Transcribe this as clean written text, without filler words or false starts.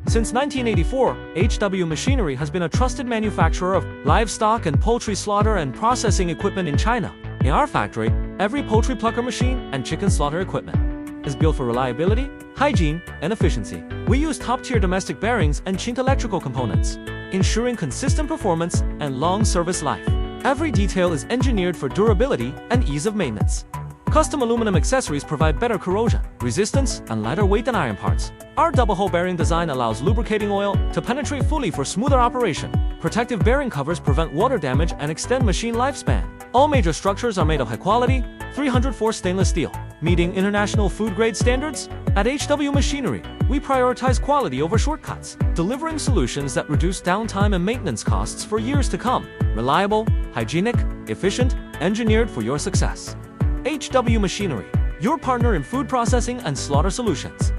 Since 1984, HW Machinery has been a trusted manufacturer of livestock and poultry slaughter and processing equipment in China. In our factory, every poultry plucker machine and chicken slaughter equipment is built for reliability, hygiene, and efficiency. We use top-tier domestic bearings and Chint electrical components, ensuring consistent performance and long service life. Every detail is engineered for durability and ease of maintenance. Custom aluminum accessories provide better corrosion resistance and lighter weight than iron parts. Our double-hole bearing design allows lubricating oil to penetrate fully for smoother operation. Protective bearing covers prevent water damage and extend machine lifespan. All major structures are made of high-quality, 304 stainless steel, meeting international food-grade standards. At HW Machinery, we prioritize quality over shortcuts, delivering solutions that reduce downtime and maintenance costs for years to come. Reliable, hygienic, efficient, engineered for your success. HW Machinery, your partner in food processing and slaughter solutions.